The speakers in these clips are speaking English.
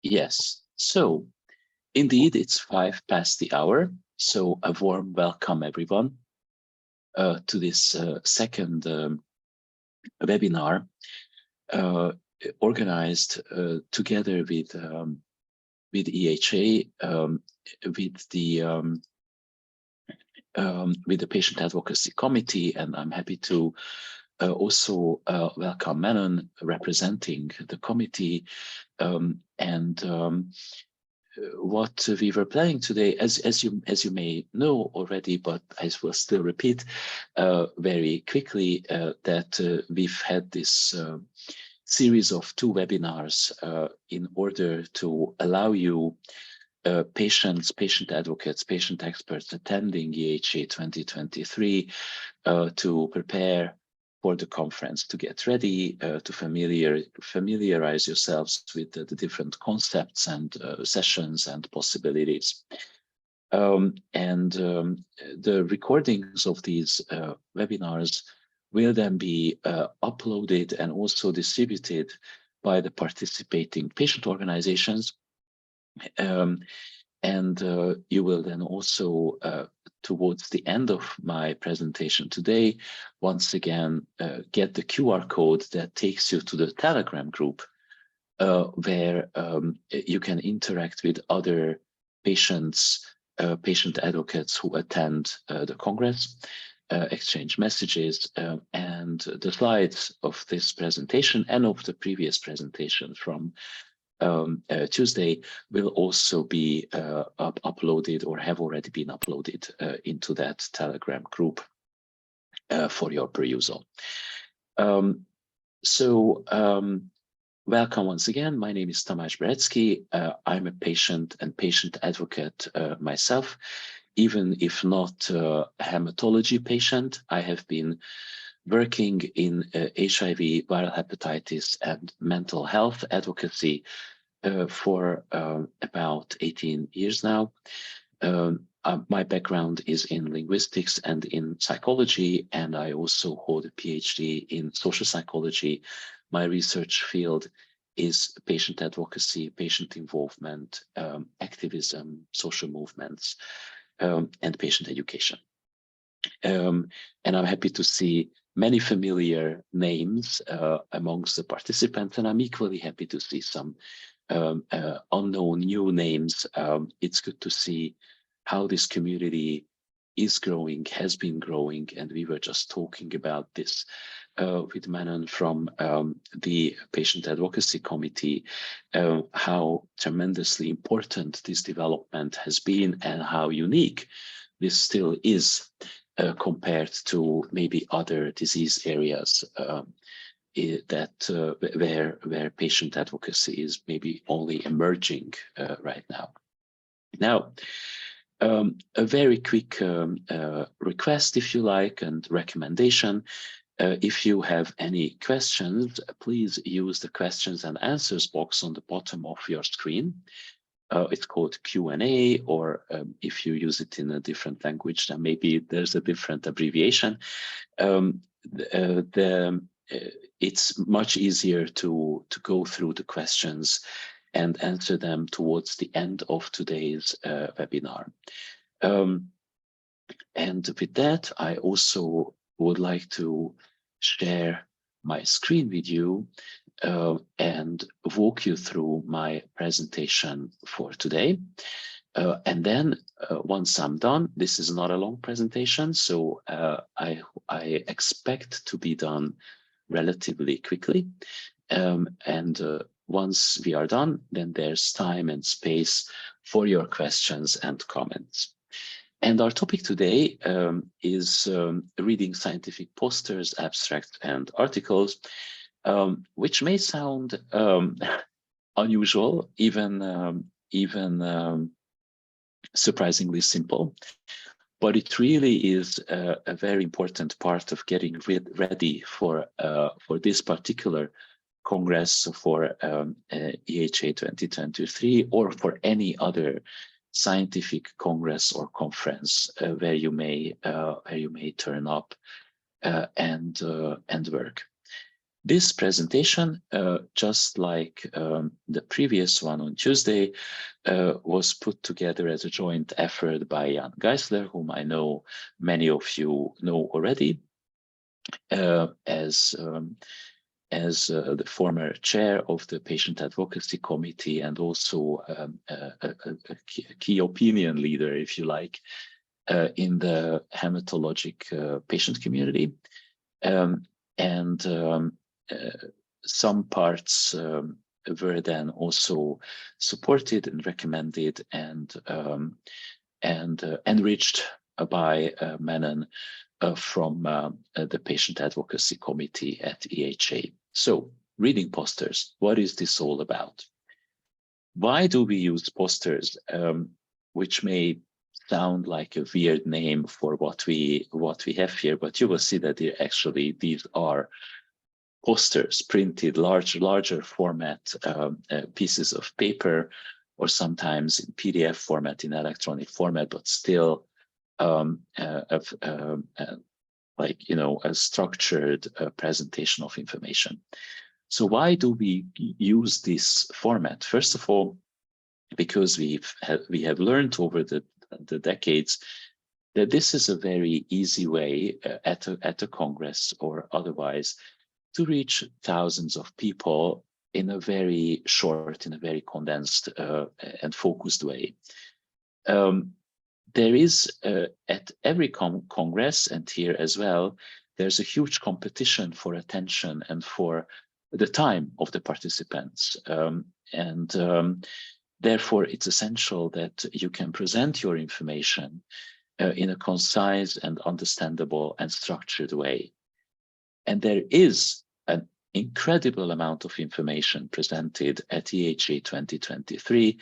Yes. So indeed, it's 5 past the hour. So a warm welcome, everyone, to this second webinar uh, organized together with EHA, with the Patient Advocacy Committee, and I'm happy to also welcome Manon representing the committee. What we were planning today, as you may know already, but I will still repeat very quickly that we've had this series of 2 webinars in order to allow you patients, patient advocates, patient experts attending EHA 2023 to prepare for the conference, to get ready, to familiarize yourselves with the different concepts and sessions and possibilities. The recordings of these webinars will then be uploaded and also distributed by the participating patient organizations. You will then also, towards the end of my presentation today, once again, get the QR code that takes you to the Telegram group, where you can interact with other patients, patient advocates who attend the Congress, exchange messages, and the slides of this presentation and of the previous presentation from Tuesday will also be uploaded or have already been uploaded into that Telegram group for your perusal. Welcome once again. My name is Tamás Beretsky. I'm a patient and patient advocate myself. Even if not a hematology patient, I have been working in HIV, viral hepatitis, and mental health advocacy for about 18 years now. My background is in linguistics and in psychology, and I also hold a PhD in social psychology. My research field is patient advocacy, patient involvement, activism, social movements, and patient education. And I'm happy to see many familiar names amongst the participants, and I'm equally happy to see some unknown new names. It's good to see how this community is growing, has been growing, and we were just talking about this with Manon from the Patient Advocacy Committee, how tremendously important this development has been and how unique this still is compared to maybe other disease areas where patient advocacy is maybe only emerging right now. Now, a very quick request, if you like, and recommendation. If you have any questions, please use the questions and answers box on the bottom of your screen. It's called Q&A, or if you use it in a different language, then maybe there's a different abbreviation. It's much easier to go through the questions and answer them towards the end of today's webinar. And with that, I also would like to share my screen with you and walk you through my presentation for today. And then once I'm done, this is not a long presentation, so I expect to be done relatively quickly. Once we are done, then there's time and space for your questions and comments. And our topic today is reading scientific posters, abstracts, and articles, which may sound unusual, even surprisingly simple, but it really is a very important part of getting ready for this particular Congress, for EHA 2023, or for any other scientific congress or conference where you may turn up and work. This presentation, just like the previous one on Tuesday, was put together as a joint effort by Jan Geisler, whom I know many of you know already, as the former chair of the Patient Advocacy Committee and also a key opinion leader, if you like, in the hematologic patient community. Some parts were then also supported and recommended and enriched by Menon from the Patient Advocacy Committee at EHA. So, reading posters, what is this all about? Why do we use posters, which may sound like a weird name for what we have here, but you will see that these are posters, printed larger format pieces of paper, or sometimes in PDF format, in electronic format, but still like, you know, a structured presentation of information. So why do we use this format? First of all, because we have learned over the decades that this is a very easy way at a congress or otherwise to reach thousands of people in a very short, in a very condensed and focused way. There is at every congress, and here as well, there's a huge competition for attention and for the time of the participants. Therefore, it's essential that you can present your information in a concise and understandable and structured way. And there is an incredible amount of information presented at EHA 2023.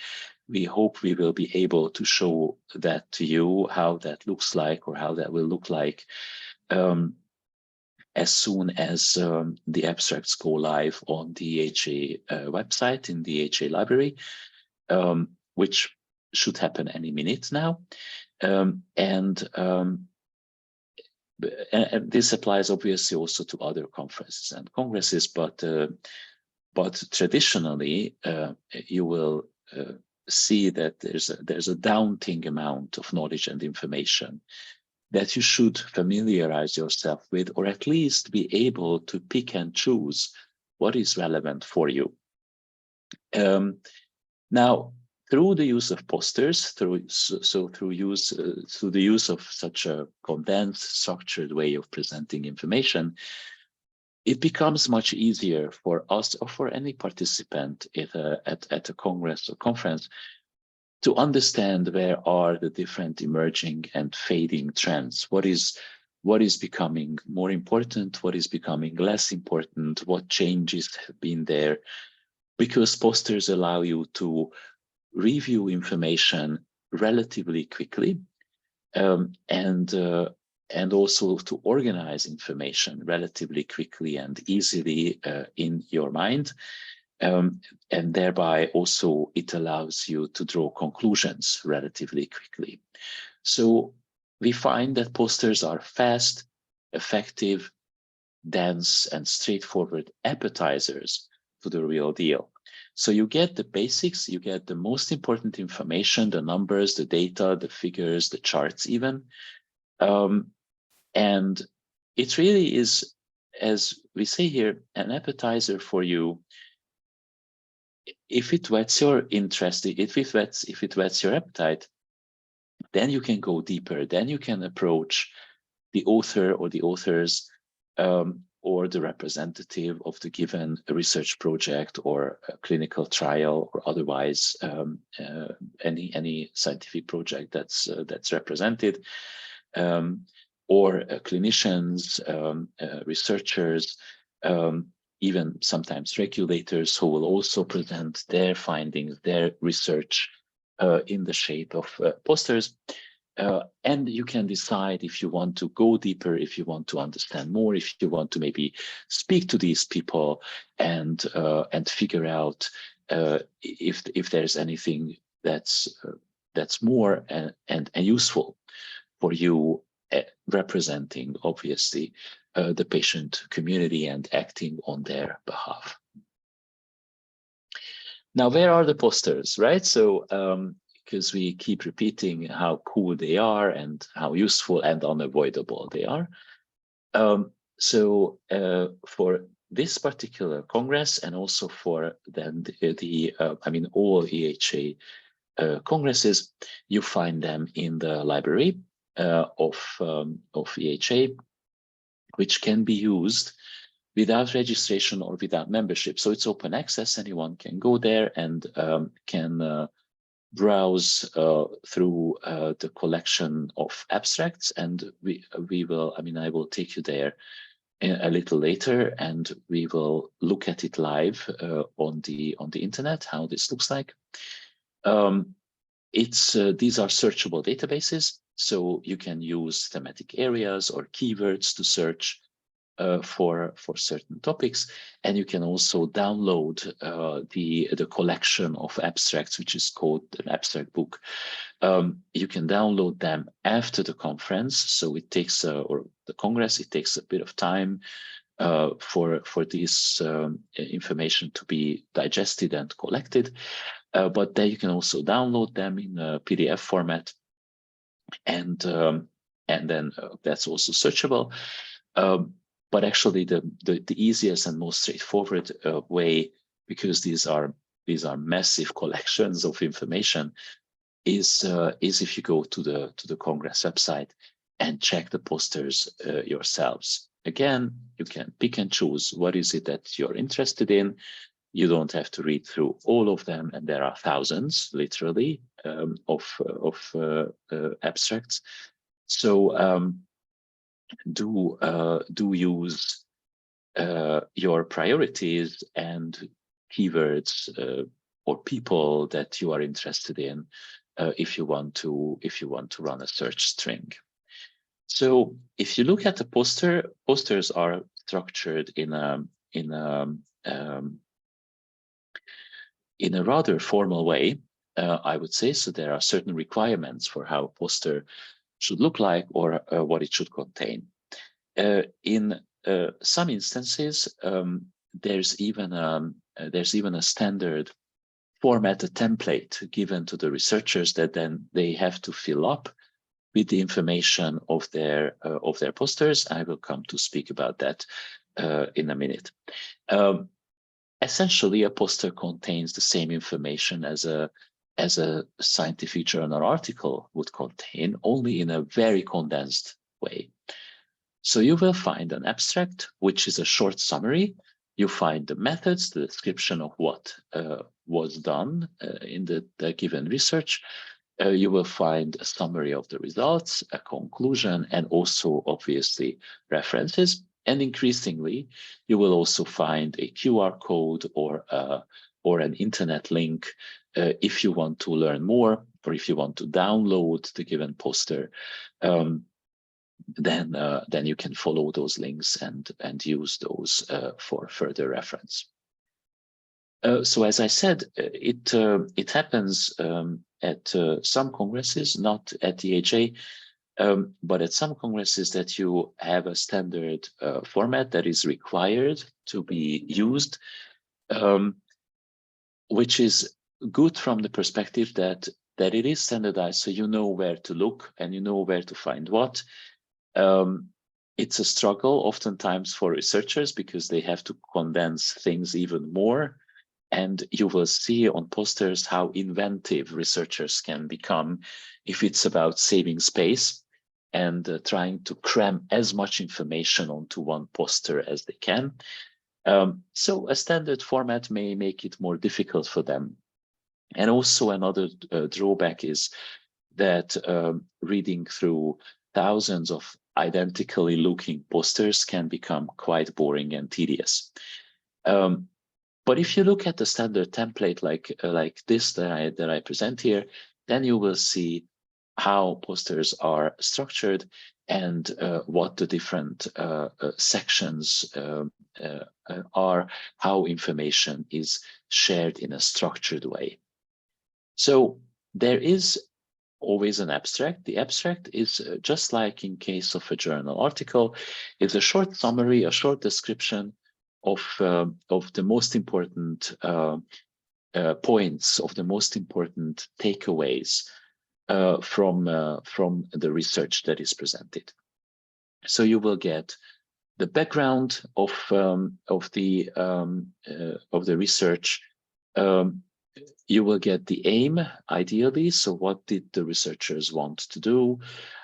We hope we will be able to show that to you, how that looks like, or how that will look like as soon as the abstracts go live on the EHA website in the EHA library, which should happen any minute now. And this applies obviously also to other conferences and congresses, but traditionally you will see that there's a daunting amount of knowledge and information that you should familiarize yourself with, or at least be able to pick and choose what is relevant for you. Now, through the use of posters, through the use of such a condensed, structured way of presenting information, it becomes much easier for us or for any participant at a congress or conference to understand where are the different emerging and fading trends. What is becoming more important? What is becoming less important? What changes have been there? Because posters allow you to review information relatively quickly, and also to organize information relatively quickly and easily in your mind. And thereby also it allows you to draw conclusions relatively quickly. So we find that posters are fast, effective, dense, and straightforward appetizers to the real deal. So you get the basics, you get the most important information, the numbers, the data, the figures, the charts even. And it really is, as we say here, an appetizer for you. If it whets your interest, if it whets your appetite, then you can go deeper. Then you can approach the author or the authors or the representative of the given research project or a clinical trial or otherwise any scientific project that's represented, or clinicians, researchers, even sometimes regulators who will also present their findings, their research in the shape of posters. And you can decide if you want to go deeper, if you want to understand more, if you want to maybe speak to these people and figure out if there's anything that's more and useful for you, representing obviously the patient community and acting on their behalf. Now, where are the posters, right? So, because we keep repeating how cool they are and how useful and unavoidable they are. So for this particular Congress, and also for then I mean, all EHA congresses, you find them in the library of EHA, which can be used without registration or without membership. So it's open access. Anyone can go there and can browse through the collection of abstracts, and we will, I mean, I will take you there a little later, and we will look at it live on the internet, how this looks like. These are searchable databases, so you can use thematic areas or keywords to search for certain topics, and you can also download the collection of abstracts, which is called an abstract book. You can download them after the conference, so it takes or the Congress, it takes a bit of time for this information to be digested and collected, but then you can also download them in a PDF format, and then that's also searchable. But actually, the easiest and most straightforward way, because these are massive collections of information, is if you go to the Congress website and check the posters yourselves. Again, you can pick and choose what is it that you're interested in. You don't have to read through all of them, and there are thousands, literally, of abstracts. So do use your priorities and keywords or people that you are interested in if you want to run a search string. So if you look at the posters are structured in a rather formal way, I would say. So there are certain requirements for how a poster should look like, or what it should contain. In some instances, there's even a standard format, a template given to the researchers that then they have to fill up with the information of their posters. I will come to speak about that in a minute. Essentially, a poster contains the same information as a scientific journal article would contain, only in a very condensed way. So you will find an abstract, which is a short summary. You find the methods, the description of what was done in the given research. You will find a summary of the results, a conclusion, and also, obviously, references. And increasingly, you will also find a QR code or an internet link if you want to learn more, or if you want to download the given poster. Then you can follow those links and use those for further reference. So as I said, it happens at some congresses, not at the EHA, but at some congresses that you have a standard format that is required to be used, which is good from the perspective that it is standardized, so you know where to look and you know where to find what. It's a struggle oftentimes for researchers because they have to condense things even more. And you will see on posters how inventive researchers can become if it's about saving space and trying to cram as much information onto one poster as they can. So a standard format may make it more difficult for them. And also another drawback is that reading through thousands of identically looking posters can become quite boring and tedious. But if you look at the standard template like this that I present here, then you will see how posters are structured and what the different sections are, how information is shared in a structured way. So there is always an abstract. The abstract is just like in case of a journal article, is a short summary, a short description of the most important points, of the most important takeaways from the research that is presented. So you will get the background of the research. You will get the aim, ideally. So what did the researchers want to do?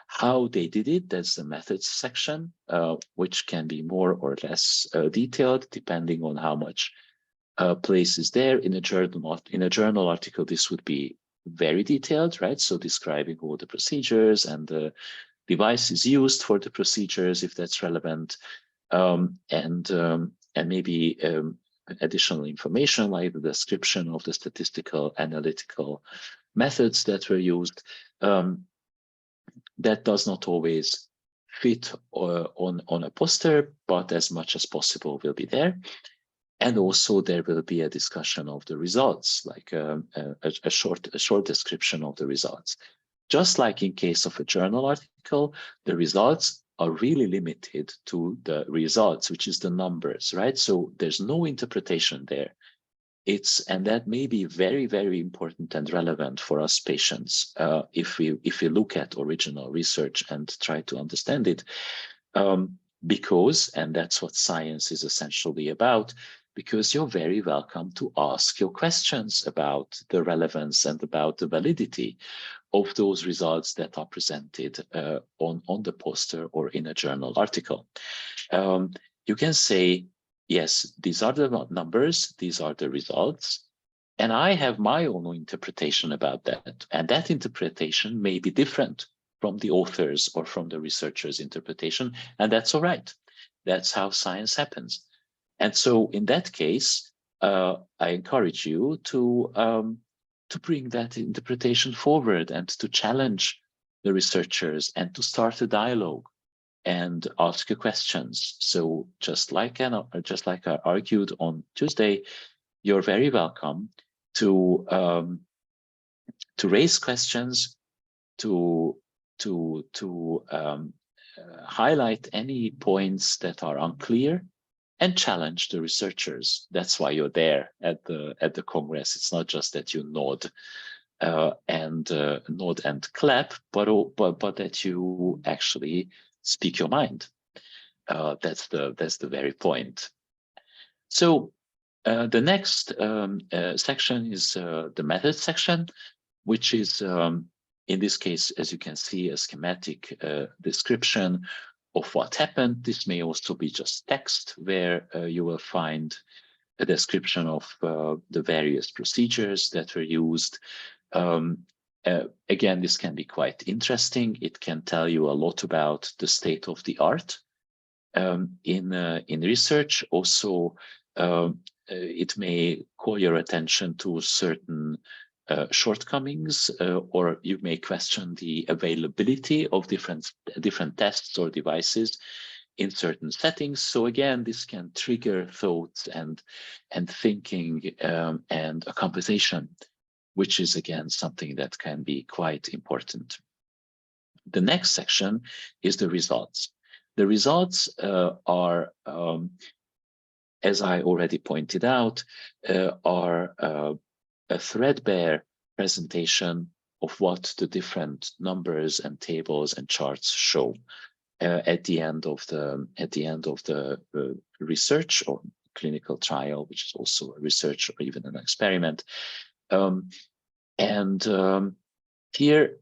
How they did it, that's the methods section, which can be more or less detailed, depending on how much place is there. In a journal article, this would be very detailed, right? So describing all the procedures and the devices used for the procedures, if that's relevant, and maybe additional information like the description of the statistical analytical methods that were used. That does not always fit on a poster, but as much as possible will be there. And also there will be a discussion of the results, like a short description of the results. Just like in case of a journal article, the results are really limited to the results, which is the numbers, right? So there's no interpretation there. And that may be very, very important and relevant for us patients if we look at original research and try to understand it, because, and that's what science is essentially about, because you're very welcome to ask your questions about the relevance and about the validity of those results that are presented on the poster or in a journal article. You can say, yes, these are the numbers, these are the results, and I have my own interpretation about that. And that interpretation may be different from the author's or from the researcher's interpretation, and that's all right. That's how science happens. And so in that case, I encourage you to bring that interpretation forward and to challenge the researchers and to start a dialogue and ask your questions. So just like I argued on Tuesday, you're very welcome to raise questions, to highlight any points that are unclear, and challenge the researchers. That's why you're there at the Congress. It's not just that you nod and clap, but that you actually speak your mind. That's the very point. So the next section is the methods section, which is in this case, as you can see, a schematic description of what happened. This may also be just text where you will find a description of the various procedures that were used. Again, this can be quite interesting. It can tell you a lot about the state of the art in research. Also, it may call your attention to certain shortcomings, or you may question the availability of different tests or devices in certain settings. So again, this can trigger thoughts and thinking and a conversation, which is again something that can be quite important. The next section is the results. The results are, as I already pointed out, are a threadbare presentation of what the different numbers and tables and charts show at the end of the research or clinical trial, which is also a research or even an experiment. Here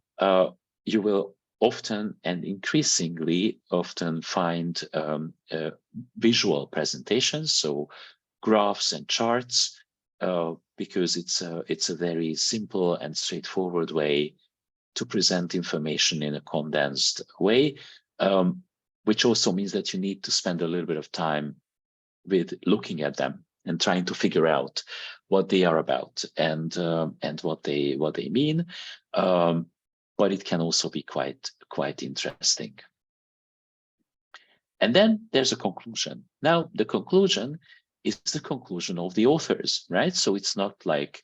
you will often and increasingly often find visual presentations, so graphs and charts, because it's a very simple and straightforward way to present information in a condensed way, which also means that you need to spend a little bit of time with looking at them and trying to figure out what they are about and what they mean. But it can also be quite interesting. And then there's a conclusion. Now, the conclusion is the conclusion of the authors, right? So it's not like,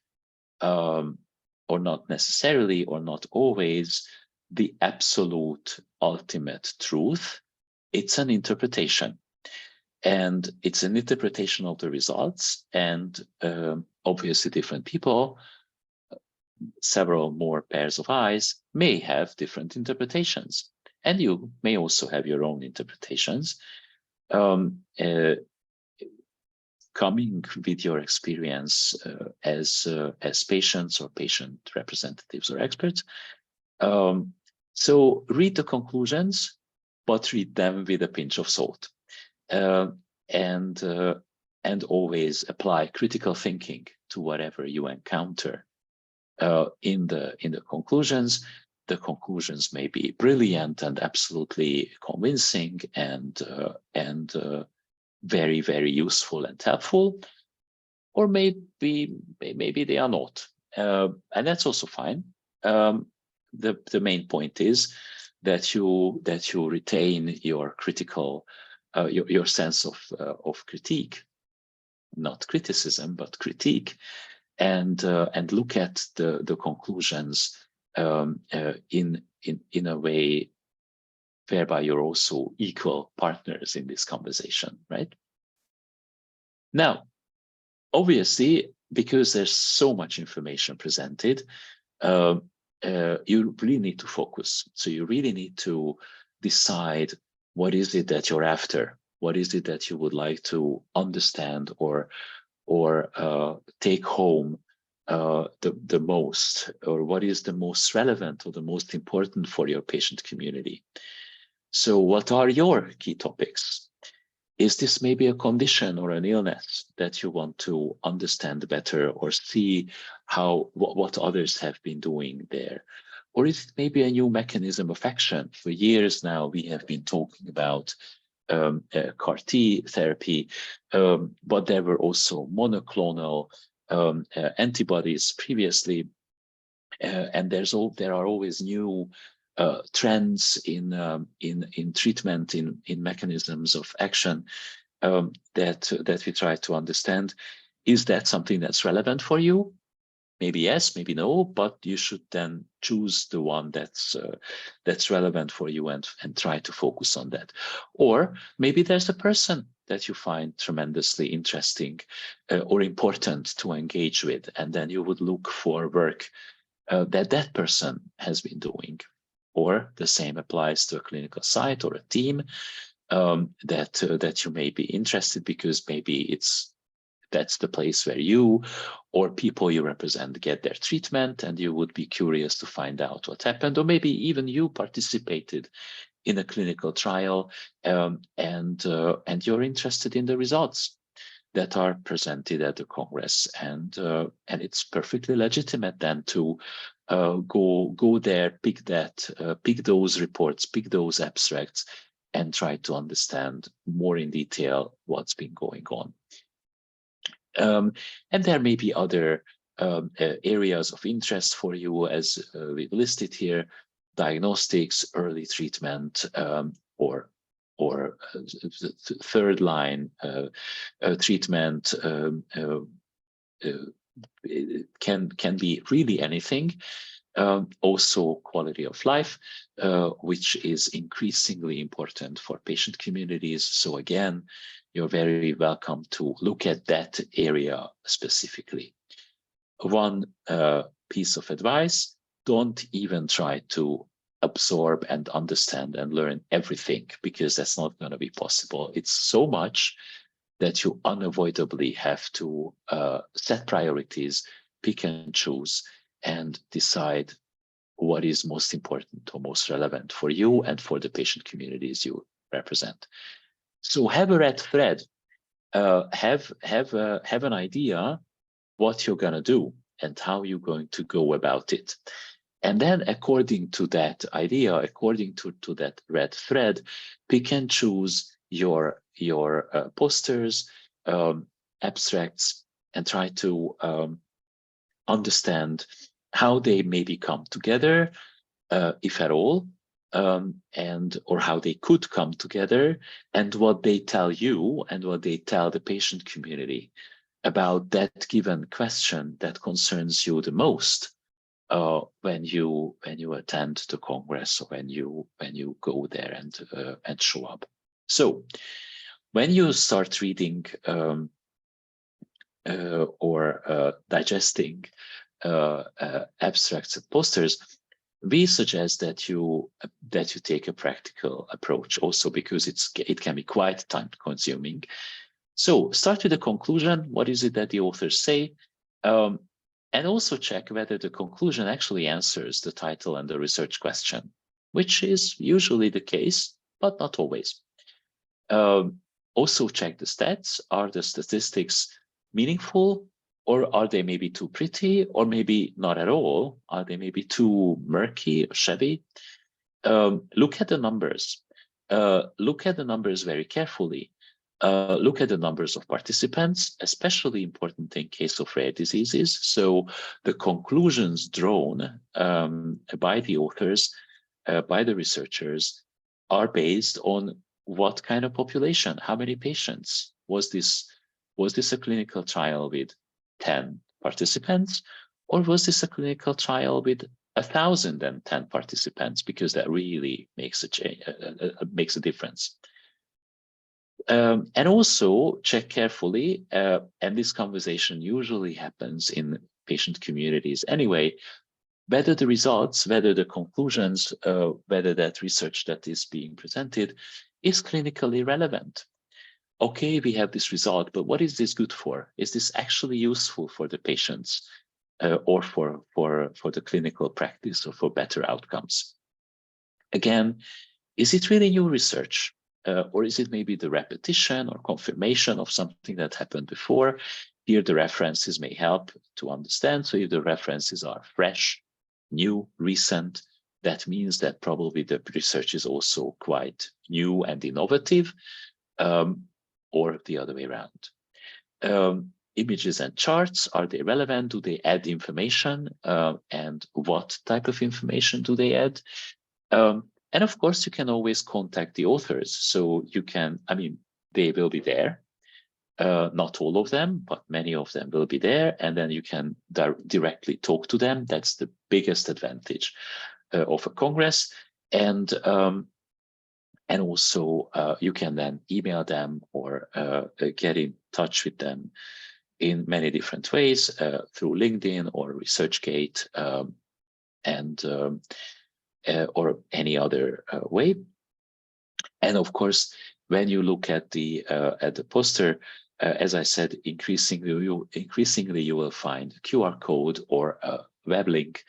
or not necessarily, or not always, the absolute ultimate truth. It's an interpretation. And it's an interpretation of the results. And obviously different people, several more pairs of eyes, may have different interpretations. And you may also have your own interpretations. Coming with your experience as patients or patient representatives or experts. So read the conclusions, but read them with a pinch of salt. And always apply critical thinking to whatever you encounter in the conclusions. The conclusions may be brilliant and absolutely convincing and very, very useful and helpful, or maybe they are not, and that's also fine. The main point is that you retain your critical, your sense of critique, not criticism, but critique, and look at the conclusions in a way whereby you're also equal partners in this conversation, right? Now, obviously, because there's so much information presented, you really need to focus. So you really need to decide what is it that you're after, what is it that you would like to understand or take home the most, or what is the most relevant or the most important for your patient community. So what are your key topics? Is this maybe a condition or an illness that you want to understand better or see what others have been doing there? Or is it maybe a new mechanism of action? For years now, we have been talking about CAR T therapy, but there were also monoclonal antibodies previously, and there are always new trends in treatment, in mechanisms of action that we try to understand. Is that something that's relevant for you? Maybe yes, maybe no, but you should then choose the one that's relevant for you and try to focus on that. Or maybe there's a person that you find tremendously interesting or important to engage with, and then you would look for work that person has been doing. Or the same applies to a clinical site or a team that you may be interested, because maybe that's the place where you or people you represent get their treatment, and you would be curious to find out what happened. Or maybe even you participated in a clinical trial and you're interested in the results that are presented at the Congress, and it's perfectly legitimate then to go there, pick those reports, pick those abstracts, and try to understand more in detail what's been going on. And there may be other areas of interest for you, as we've listed here: diagnostics, early treatment, or third line treatment. Can be really anything. Also quality of life, which is increasingly important for patient communities. So again, you're very welcome to look at that area specifically. One piece of advice: don't even try to absorb and understand and learn everything, because that's not going to be possible. It's so much that you unavoidably have to set priorities, pick and choose, and decide what is most important or most relevant for you and for the patient communities you represent. So have a red thread, have an idea what you're going to do and how you're going to go about it. And then according to that idea, according to that red thread, pick and choose your posters, abstracts, and try to understand how they maybe come together, if at all, or how they could come together, and what they tell you and what they tell the patient community about that given question that concerns you the most, when you attend the Congress, or when you go there and show up. So when you start reading or digesting abstracts and posters, we suggest that you take a practical approach also, because it can be quite time consuming. So start with the conclusion. What is it that the authors say? And also check whether the conclusion actually answers the title and the research question, which is usually the case, but not always. Also check the stats. Are the statistics meaningful, or are they maybe too pretty, or maybe not at all? Are they maybe too murky or shabby? Look at the numbers. Look at the numbers very carefully. Look at the numbers of participants, especially important in case of rare diseases. So the conclusions drawn by the authors, by the researchers, are based on what kind of population, how many patients. Was this a clinical trial with 10 participants, or was this a clinical trial with 1,010 participants? Because that really makes a difference. And also check carefully, and this conversation usually happens in patient communities anyway, whether the results, whether the conclusions, whether that research that is being presented is clinically relevant. Okay, we have this result, but what is this good for? Is this actually useful for the patients, or for the clinical practice, or for better outcomes? Again, is it really new research? Or is it maybe the repetition or confirmation of something that happened before? Here, the references may help to understand. So if the references are fresh, new, recent, that means that probably the research is also quite new and innovative, or the other way around. Images and charts, are they relevant? Do they add information? And what type of information do they add? And of course, you can always contact the authors. So you can, they will be there. Not all of them, but many of them will be there. And then you can directly talk to them. That's the biggest advantage of a Congress. And also you can then email them or get in touch with them in many different ways, through LinkedIn or ResearchGate, or any other way. And of course, when you look at the poster, as I said, increasingly you will find a QR code or a web link,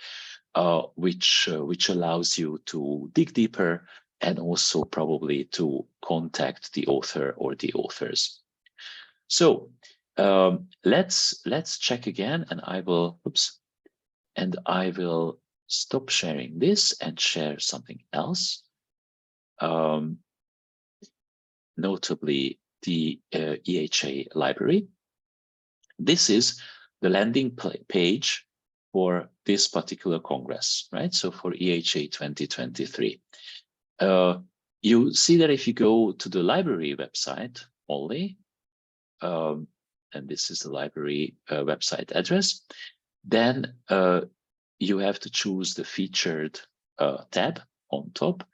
which allows you to dig deeper, and also probably to contact the author or the authors. So let's check again, and I will stop sharing this and share something else. Notably the EHA library. This is the landing page for this particular Congress, right? So for EHA 2023. You see that if you go to the library website only, and this is the library website address, then you have to choose the featured tab on top,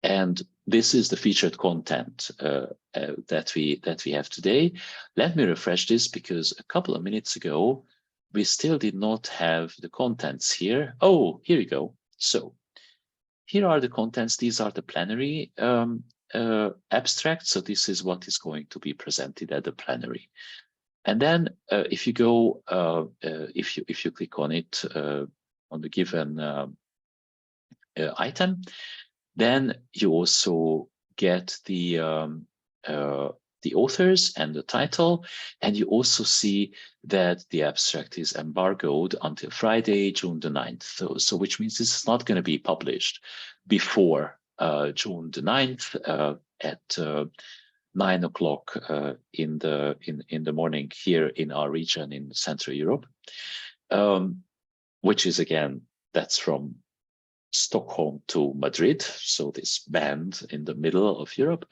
and this is the featured content that we have today. Let me refresh this, because a couple of minutes ago we still did not have the contents here. Oh, here you go. So here are the contents. These are the plenary abstracts. So this is what is going to be presented at the plenary. And then if you go, if you click on it, on the given item, then you also get the authors and the title, and you also see that the abstract is embargoed until Friday, June the 9th. So which means this is not going to be published before June the 9th at 9 o'clock in the morning here in our region in Central Europe, which is, again, that's from Stockholm to Madrid, so this band in the middle of Europe.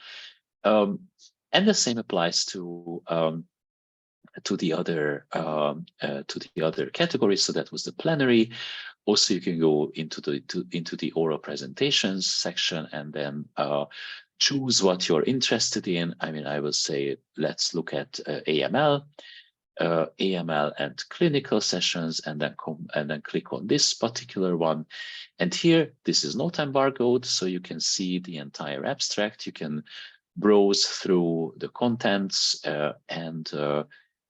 And the same applies to to the other categories. So that was the plenary. Also, you can go into the oral presentations section and then choose what you're interested in. I mean, I will say, let's look at AML and clinical sessions, and then click on this particular one. And here, this is not embargoed, so you can see the entire abstract. You can browse through the contents, and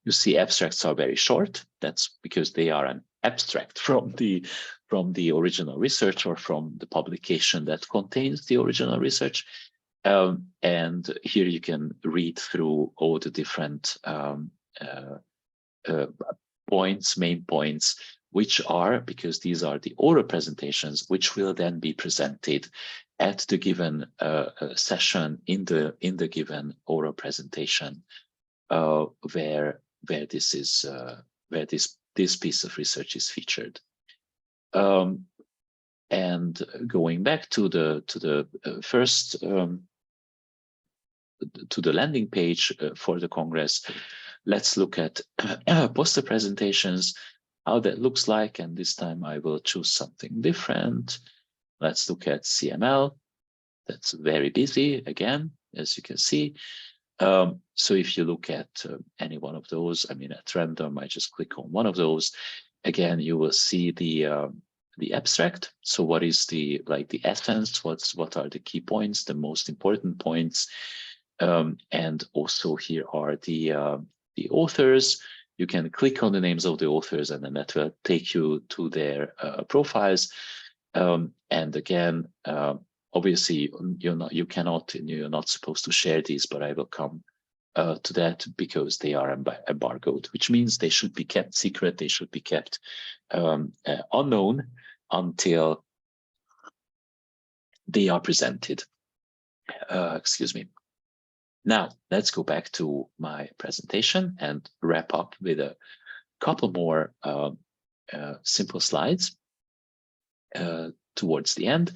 you see abstracts are very short. That's because they are an abstract from the original research or from the publication that contains the original research. And here you can read through all the different main points, which are, because these are the oral presentations, which will then be presented at the given session in the given oral presentation, where this piece of research is featured. And going back to the first to the landing page for the Congress, let's look at poster presentations, how that looks like. And this time I will choose something different. Let's look at CML. That's very busy again, as you can see. So if you look at any one of those, I mean, at random, I just click on one of those. Again, you will see the abstract. So what is the essence? What are the key points, the most important points? And also here are the authors. You can click on the names of the authors, and then that will take you to their profiles. And again, obviously, you're not supposed to share these, but I will come to that because they are embargoed, which means they should be kept secret. They should be kept unknown until they are presented. Excuse me. Now, let's go back to my presentation and wrap up with a couple more simple slides towards the end.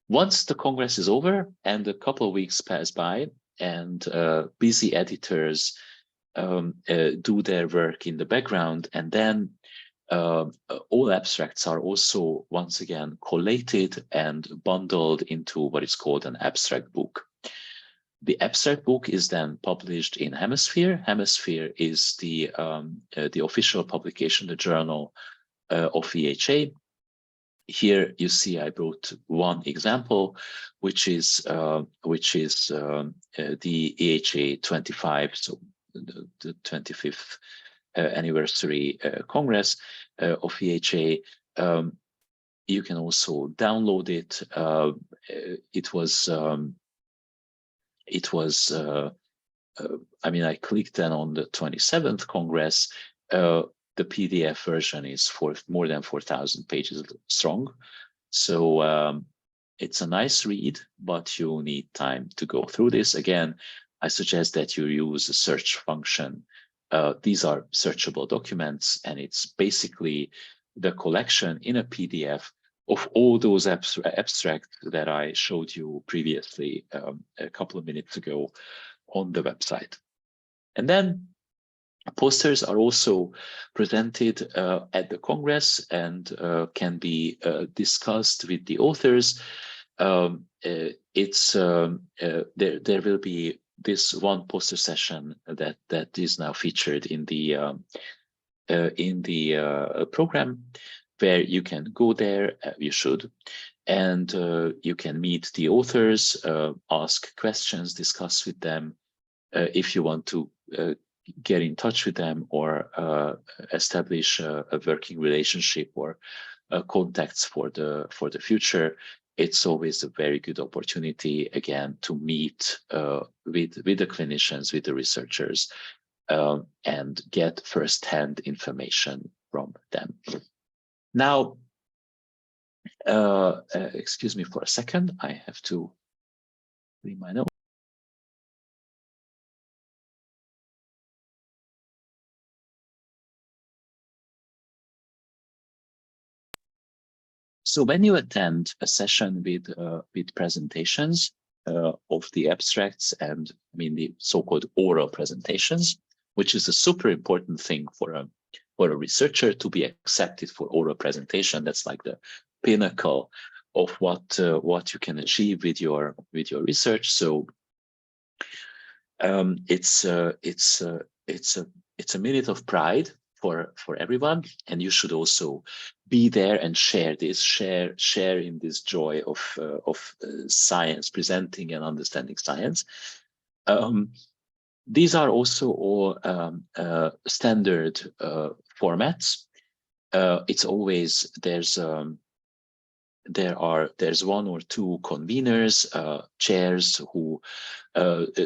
Once the Congress is over and a couple of weeks pass by and busy editors do their work in the background, and then all abstracts are also once again collated and bundled into what is called an abstract book. The abstract book is then published in Hemisphere. Hemisphere is the official publication, the journal of EHA. Here you see I brought one example, which is the EHA 25, so the 25th anniversary Congress of EHA. You can also download it. I mean, I clicked then on the 27th Congress. The PDF version is more than 4,000 pages strong. So it's a nice read, but you need time to go through this. Again, I suggest that you use a search function. These are searchable documents, and it's basically the collection in a PDF of all those abstracts that I showed you previously a couple of minutes ago on the website. And then posters are also presented at the Congress and can be discussed with the authors. There will be this one poster session that is now featured in the program, where you can go there, you should, and you can meet the authors, ask questions, discuss with them if you want to get in touch with them or establish a working relationship or contacts for the future. It's always a very good opportunity, again, to meet with the clinicians, with the researchers, and get first-hand information from them. Now, excuse me for a second, I have to read my notes. So when you attend a session with presentations of the abstracts, and I mean the so-called oral presentations, which is a super important thing for a researcher to be accepted for oral presentation. That's like the pinnacle of what you can achieve with your research. So it's a minute of pride for everyone, and you should also be there and share in this joy of science, presenting and understanding science. These are also all standard formats. It's always there's one or two conveners, chairs who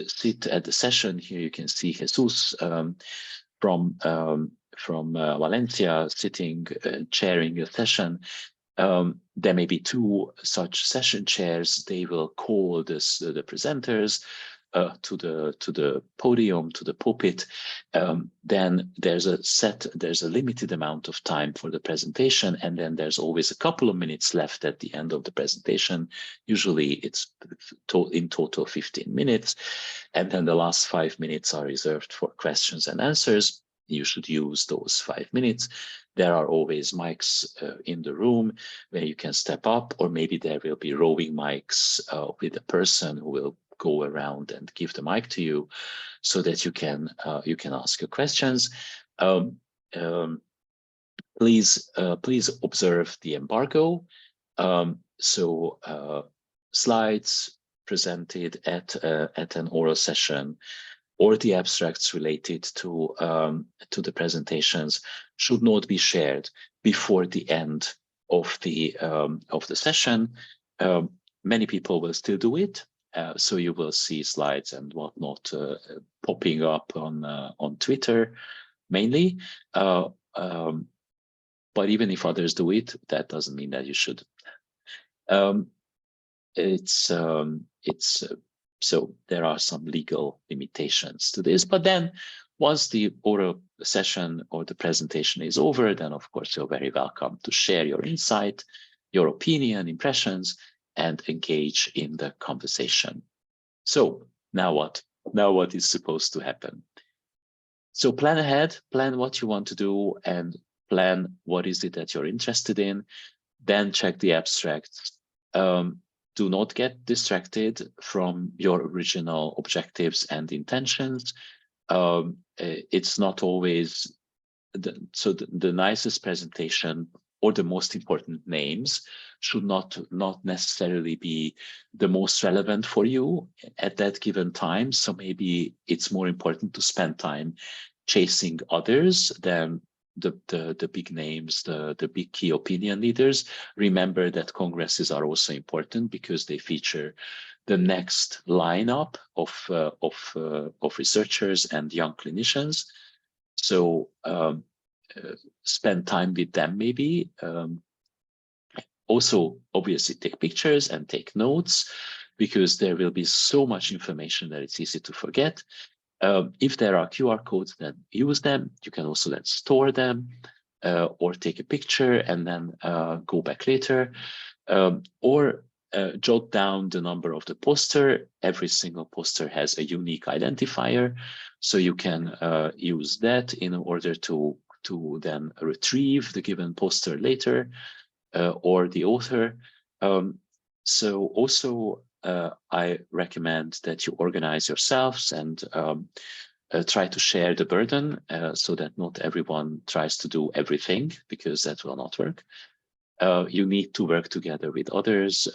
sit at the session. Here you can see Jesus from Valencia sitting, chairing a session. There may be two such session chairs. They will call the presenters to the podium, to the pulpit. Then there's a limited amount of time for the presentation, and then there's always a couple of minutes left at the end of the presentation. Usually it's in total 15 minutes, and then the last 5 minutes are reserved for questions and answers. You should use those 5 minutes. There are always mics in the room where you can step up, or maybe there will be roving mics with a person who will go around and give the mic to you, so that you can ask your questions. Please observe the embargo. Slides presented at an oral session, or the abstracts related to the presentations, should not be shared before the end of the session. Many people will still do it, so you will see slides and whatnot popping up on Twitter mainly. But even if others do it, that doesn't mean that you should. So there are some legal limitations to this, but then once the oral session or the presentation is over, then of course you're very welcome to share your insight, your opinion, impressions, and engage in the conversation. So now what? Now what is supposed to happen? So plan ahead, plan what you want to do, and plan what is it that you're interested in. Then check the abstracts. Do not get distracted from your original objectives and intentions. It's not always the nicest presentation or the most important names should not necessarily be the most relevant for you at that given time. So maybe it's more important to spend time chasing others than the big names, the big key opinion leaders. Remember that congresses are also important because they feature the next lineup of researchers and young clinicians. So spend time with them maybe. Also, obviously, take pictures and take notes, because there will be so much information that it's easy to forget. If there are QR codes, then use them. You can also then store them or take a picture and then go back later, or jot down the number of the poster. Every single poster has a unique identifier, so you can use that in order to then retrieve the given poster later, or the author. So also I recommend that you organize yourselves and try to share the burden, so that not everyone tries to do everything, because that will not work. You need to work together with others,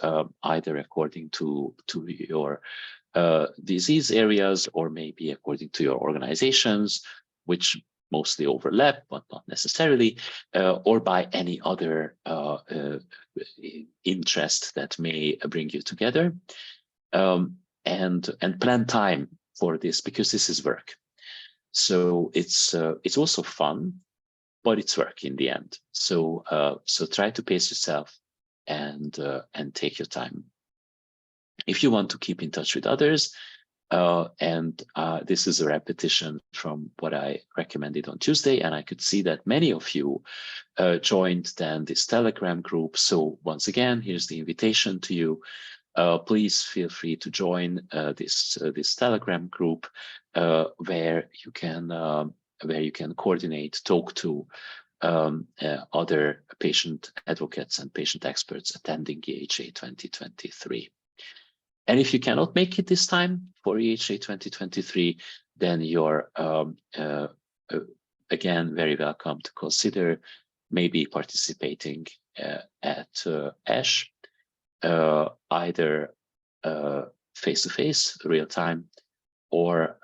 either according to your disease areas, or maybe according to your organizations, which mostly overlap, but not necessarily, or by any other interest that may bring you together. And plan time for this, because this is work. So it's also fun, but it's work in the end. So try to pace yourself and take your time. If you want to keep in touch with others, and this is a repetition from what I recommended on Tuesday, and I could see that many of you joined then this Telegram group. So once again, here's the invitation to you. please feel free to join this Telegram group where you can coordinate, talk to other patient advocates and patient experts attending EHA 2023. And if you cannot make it this time for EHA 2023, then you're again very welcome to consider maybe participating at ASH, either face-to-face, real-time, or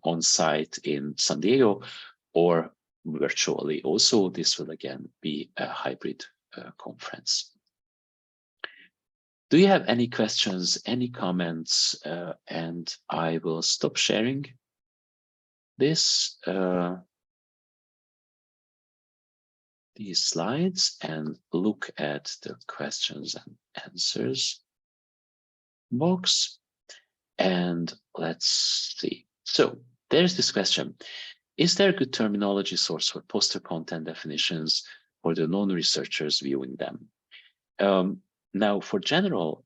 on-site in San Diego, or virtually. Also, this will again be a hybrid conference. Do you have any questions, any comments? And I will stop sharing this, these slides, and look at the questions and answers box. And let's see. So there's this question. Is there a good terminology source for poster content definitions for the non-researchers viewing them? Now, for general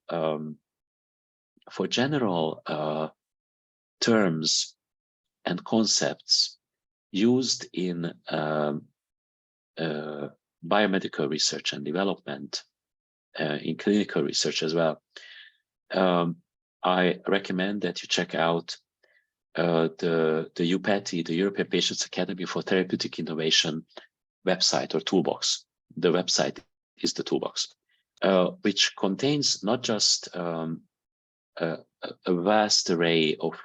terms and concepts used in biomedical research and development, in clinical research as well, I recommend that you check out the EUPATI, the European Patients Academy for Therapeutic Innovation website or toolbox. The website is the toolbox, which contains not just a vast array of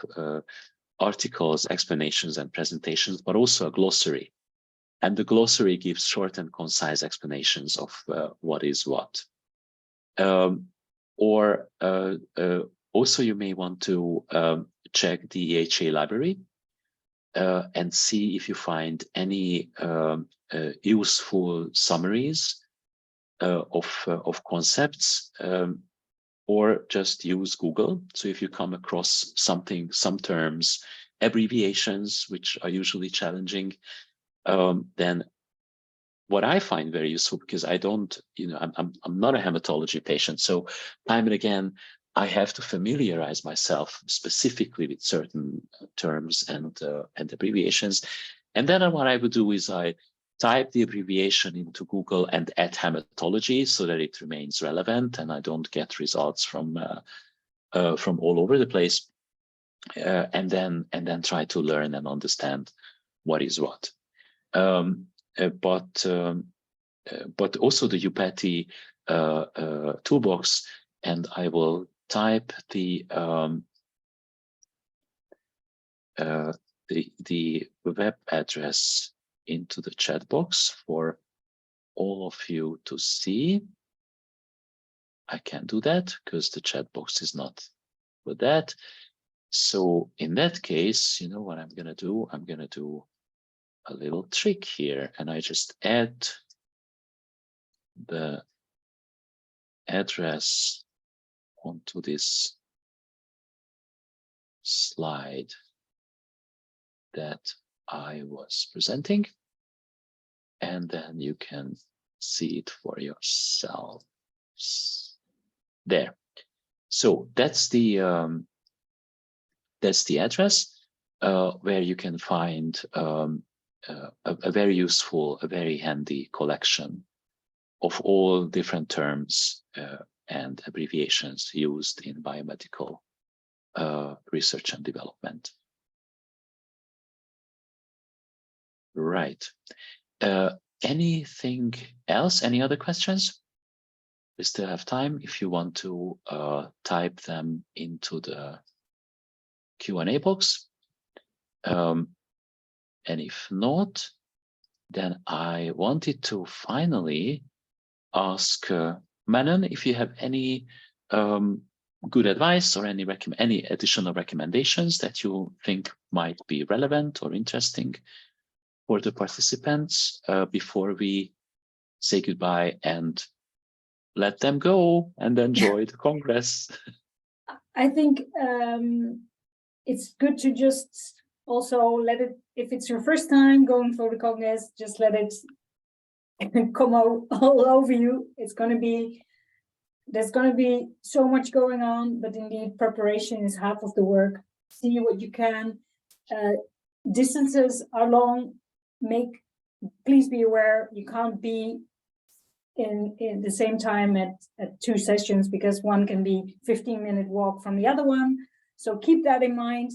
articles, explanations, and presentations, but also a glossary. And the glossary gives short and concise explanations of what is what. Also, you may want to check the EHA library and see if you find any useful summaries of concepts, or just use Google. So if you come across something, some terms, abbreviations, which are usually challenging, then what I find very useful, because I don't, I'm not a hematology patient, so time and again, I have to familiarize myself specifically with certain terms and abbreviations. And then what I would do is I type the abbreviation into Google and add hematology so that it remains relevant and I don't get results from all over the place. And then try to learn and understand what is what. But also the EUPATI toolbox, and I will type the web address into the chat box for all of you to see. I can't do that because the chat box is not for that. So in that case, you know what I'm going to do? I'm going to do a little trick here, and I just add the address onto this slide that I was presenting, and then you can see it for yourselves there. So that's the address where you can find a very useful, a very handy collection of all different terms and abbreviations used in biomedical research and development. Right. Anything else? Any other questions? We still have time if you want to type them into the Q&A box. And if not, then I wanted to finally ask Manon if you have any good advice or any additional recommendations that you think might be relevant or interesting for the participants before we say goodbye and let them go and enjoy the Congress. I think it's good to just also let it, if it's your first time going for the Congress, just let it come all over you. There's going to be so much going on, but indeed preparation is half of the work. See what you can. Distances are long. Please be aware you can't be in the same time at 2 sessions, because one can be 15-minute walk from the other one. So keep that in mind.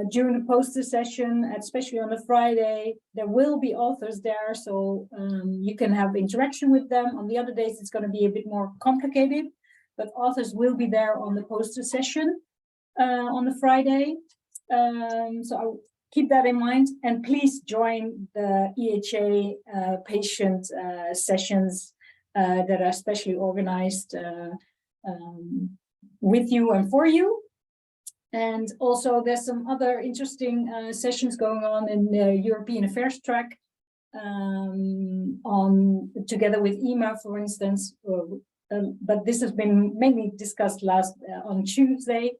During the poster session, especially on a Friday, there will be authors there, so you can have interaction with them. On the other days, it's going to be a bit more complicated, but authors will be there on the poster session on the Friday. So I'll keep that in mind, and please join the EHA patient sessions that are specially organized with you and for you. And also there's some other interesting sessions going on in the European Affairs track together with EMA, for instance. But this has been mainly discussed on Tuesday.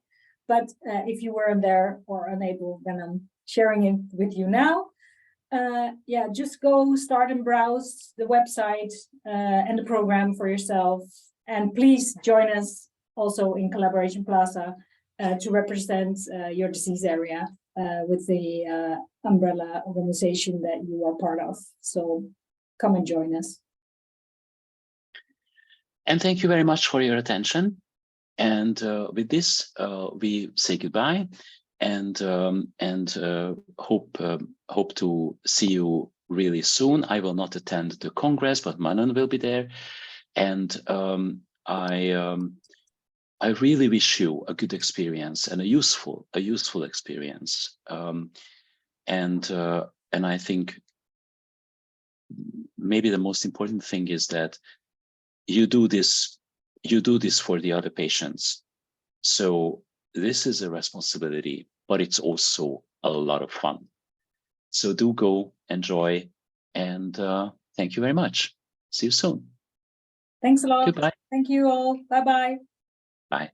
But if you weren't there or unable, then I'm sharing it with you now. Yeah, just go start and browse the website and the program for yourself. And please join us also in Collaboration Plaza to represent your disease area with the umbrella organization that you are part of. So come and join us. And thank you very much for your attention. And with this, we say goodbye and hope to see you really soon. I will not attend the Congress, but Manon will be there. And I really wish you a good experience and a useful experience. And I think maybe the most important thing is that you do this for the other patients. So this is a responsibility, but it's also a lot of fun. So do go, enjoy, and thank you very much. See you soon. Thanks a lot. Goodbye. Thank you all. Bye-bye. Bye.